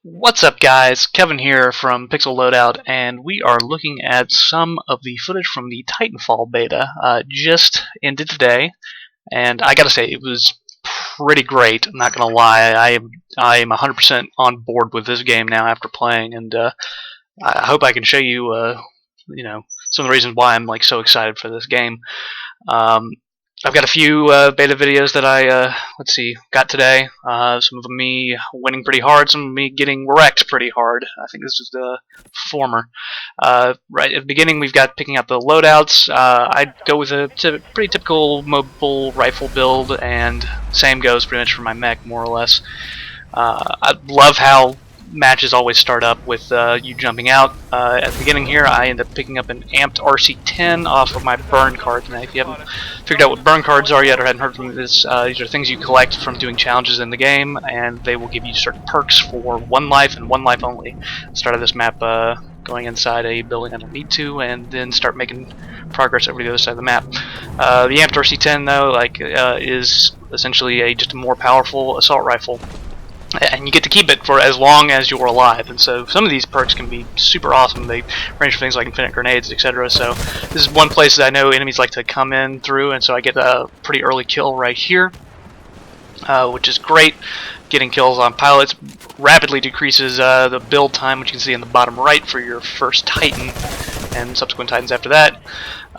What's up, guys? Kevin here from Pixel Loadout, and we are looking at some of the footage from the Titanfall beta. Just ended today, and I gotta say, it was pretty great. I'm not gonna lie, I am 100% on board with this game now after playing, and I hope I can show you, some of the reasons why I'm like so excited for this game. Um, I've got a few beta videos that I got today. Some of them me winning pretty hard, some of me getting wrecked pretty hard. I think this is the former. Right at the beginning, we've got picking out the loadouts. I go with a pretty typical mobile rifle build, and same goes pretty much for my mech, more or less. I love how matches always start up with you jumping out. At the beginning here, I end up picking up an amped RC-10 off of my burn cards. Now, if you haven't figured out what burn cards are yet or hadn't heard from this, these are things you collect from doing challenges in the game, and they will give you certain perks for 1 life and 1 life only. Start of this map going inside a building I don't need to, and then start making progress over to the other side of the map. The amped RC-10, though, is essentially just a more powerful assault rifle, and you get to keep it for as long as you're alive. And so some of these perks can be super awesome. They range from things like infinite grenades, etc. So this is one place that I know enemies like to come in through, and so I get a pretty early kill right here, which is great. Getting kills on pilots rapidly decreases the build time, which you can see in the bottom right for your first Titan and subsequent Titans after that.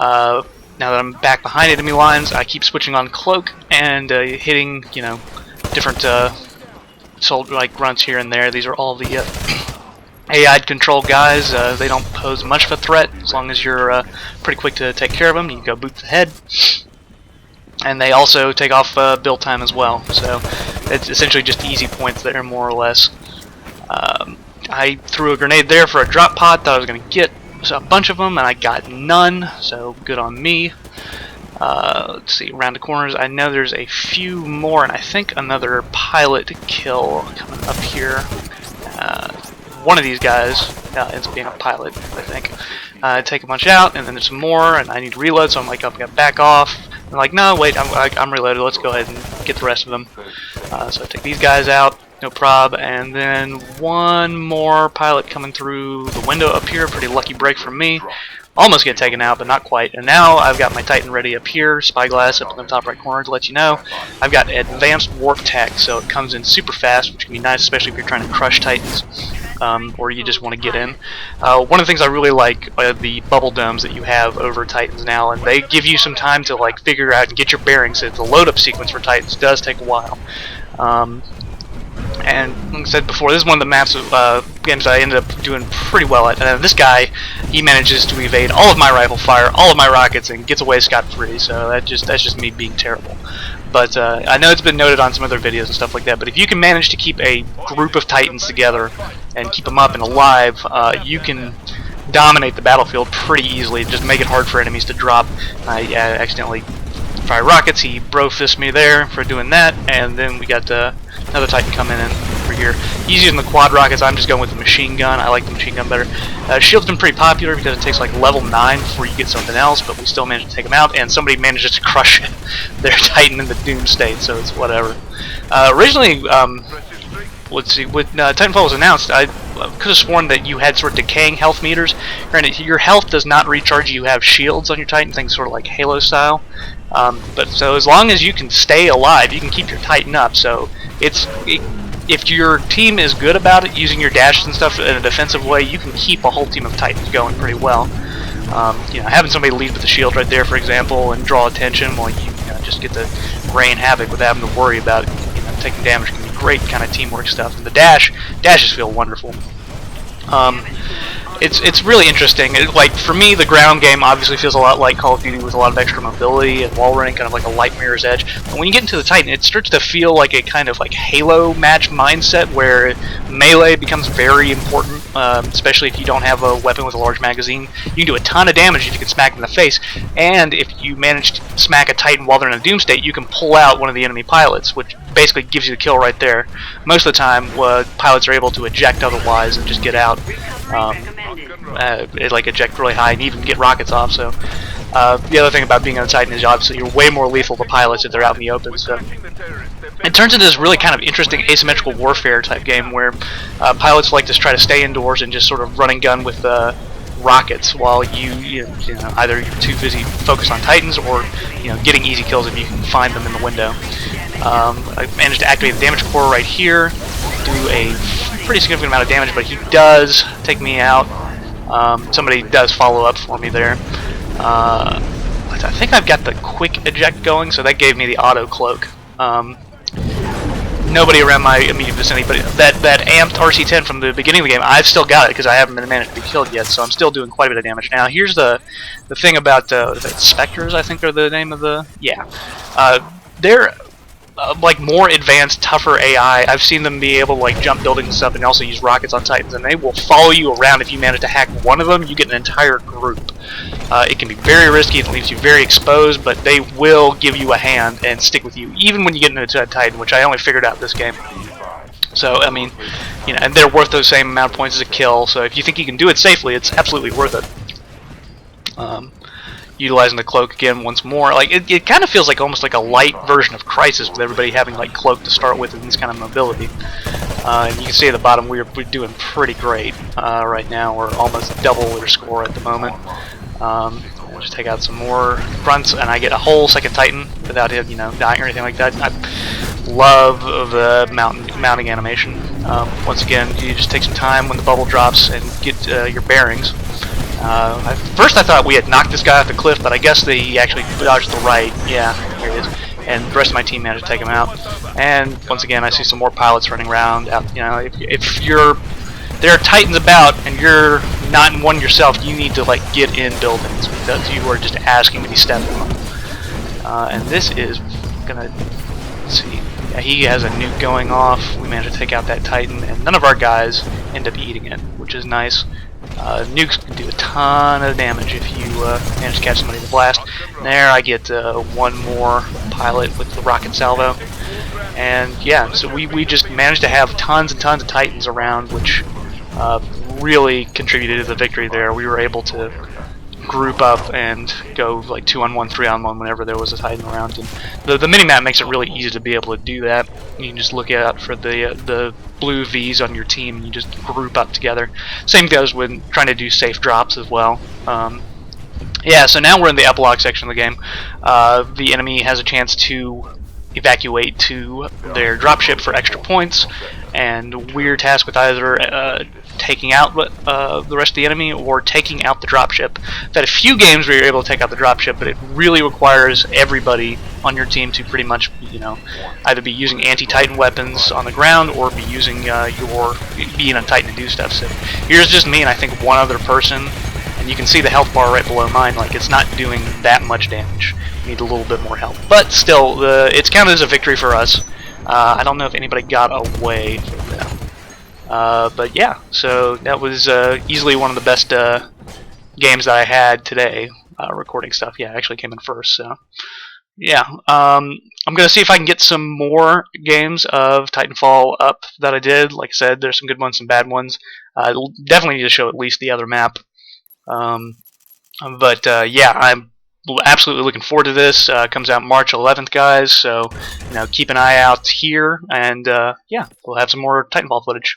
Now that I'm back behind enemy lines, I keep switching on cloak and hitting, different runs here and there. These are all the AI control guys. They don't pose much of a threat as long as you're pretty quick to take care of them. You can go boot the head, and they also take off build time as well. So it's essentially just easy points there, more or less. I threw a grenade there for a drop pod. Thought I was going to get a bunch of them, and I got none. So good on me. Let's see, around the corners, I know there's a few more, and I think another pilot kill coming up here. One of these guys ends up being a pilot, I think. Take a bunch out, and then there's some more, and I need to reload, so I'm like, I'm gonna back off. I'm like, no, wait, I'm reloaded, let's go ahead and get the rest of them. So I take these guys out, no prob, and then one more pilot coming through the window up here. Pretty lucky break from me. Almost get taken out, but not quite. And now I've got my Titan ready up here, spyglass up in the top right corner to let you know. I've got advanced warp tech, so it comes in super fast, which can be nice, especially if you're trying to crush Titans, or you just want to get in. One of the things I really like are the bubble domes that you have over Titans now, and they give you some time to like figure out and get your bearings. So the load-up sequence for Titans does take a while. And like I said before, this is one of the maps games I ended up doing pretty well at. And this guy, he manages to evade all of my rifle fire, all of my rockets, and gets away scot-free. So that's just me being terrible. But I know it's been noted on some other videos and stuff like that. But if you can manage to keep a group of Titans together and keep them up and alive, you can dominate the battlefield pretty easily. Just make it hard for enemies to drop. I accidentally fire rockets. He bro-fist me there for doing that, and then we got another Titan coming in over here. He's using the quad rockets. I'm just going with the machine gun. I like the machine gun better. Shield's been pretty popular because it takes like level 9 before you get something else, but we still managed to take him out, and somebody manages to crush their Titan in the doom state, so it's whatever. Originally, let's see, when Titanfall was announced, I could have sworn that you had sort of decaying health meters. Granted, your health does not recharge. You have shields on your Titan, things sort of like Halo style. But so as long as you can stay alive, you can keep your Titan up. So if your team is good about it, using your dashes and stuff in a defensive way, you can keep a whole team of Titans going pretty well. Having somebody lead with the shield right there, for example, and draw attention while you just get to rain havoc without having to worry about taking damage can be great kind of teamwork stuff. And the dashes feel wonderful. It's really interesting. Like for me, the ground game obviously feels a lot like Call of Duty with a lot of extra mobility and wall running, kind of like a light Mirror's Edge. But when you get into the Titan, it starts to feel like a kind of like Halo match mindset where melee becomes very important, especially if you don't have a weapon with a large magazine. You can do a ton of damage if you can smack them in the face, and if you manage to smack a Titan while they're in a doom state, you can pull out one of the enemy pilots, which basically gives you the kill right there. Most of the time, pilots are able to eject otherwise and just get out. Like eject really high and even get rockets off. So the other thing about being on a Titan is obviously you're way more lethal to pilots if they're out in the open. So it turns into this really kind of interesting asymmetrical warfare type game where pilots like to try to stay indoors and just sort of run and gun with rockets while you know either you're too busy focused on Titans or getting easy kills if you can find them in the window. I managed to activate the damage core right here, do a pretty significant amount of damage, but he does take me out. Somebody does follow up for me there. I think I've got the quick eject going, so that gave me the auto cloak. Nobody around my immediate vicinity, but that amped RC-10 from the beginning of the game, I've still got it because I haven't managed to be killed yet, so I'm still doing quite a bit of damage. Now, here's the thing about Spectres, I think are the name of the... Yeah. They're like more advanced, tougher AI. I've seen them be able to like jump buildings and stuff and also use rockets on Titans, and they will follow you around. If you manage to hack one of them, you get an entire group. It can be very risky, it leaves you very exposed, but they will give you a hand and stick with you, even when you get into a Titan, which I only figured out this game. So, I mean, and they're worth the same amount of points as a kill, so if you think you can do it safely, it's absolutely worth it. Utilizing the cloak again once more, like it kind of feels like almost like a light version of Crisis, with everybody having like cloak to start with and this kind of mobility. And you can see at the bottom we're doing pretty great right now. We're almost double their score at the moment. We'll just take out some more grunts, and I get a whole second Titan without him, dying or anything like that. I love the mounting animation. Once again, you just take some time when the bubble drops and get your bearings. First I thought we had knocked this guy off the cliff, but I guess he actually dodged the right. Yeah, here it is. And the rest of my team managed to take him out. And once again, I see some more pilots running around. If there are Titans about and you're not in one yourself, you need to like get in buildings because you are just asking to be stepped on. And this is gonna, let's see. Yeah, he has a nuke going off. We managed to take out that Titan, and none of our guys end up eating it, which is nice. Nukes can do a ton of damage if you manage to catch somebody to blast. And there I get one more pilot with the rocket salvo. And yeah, so we just managed to have tons and tons of Titans around, which really contributed to the victory there. We were able to group up and go like 2-on-1, 3-on-1 whenever there was a Titan around. And the minimap makes it really easy to be able to do that. You can just look out for the blue V's on your team and you just group up together. Same goes when trying to do safe drops as well. Yeah, so now we're in the epilogue section of the game. The enemy has a chance to evacuate to their dropship for extra points, and we're tasked with either taking out the rest of the enemy or taking out the dropship. I've had a few games where you're able to take out the dropship, but it really requires everybody on your team to pretty much, either be using anti-Titan weapons on the ground or be using being a Titan to do stuff. So here's just me and I think one other person, and you can see the health bar right below mine. Like, it's not doing that much damage. Need a little bit more help, but still, it's counted as a victory for us. I don't know if anybody got away from them, but yeah. So that was easily one of the best games that I had today. Recording stuff, yeah, I actually came in first. So yeah, I'm gonna see if I can get some more games of Titanfall up that I did. Like I said, there's some good ones, some bad ones. Definitely need to show at least the other map. But yeah, I'm absolutely looking forward to this. Comes out March 11th, guys, so keep an eye out here, and yeah, we'll have some more Titanfall footage.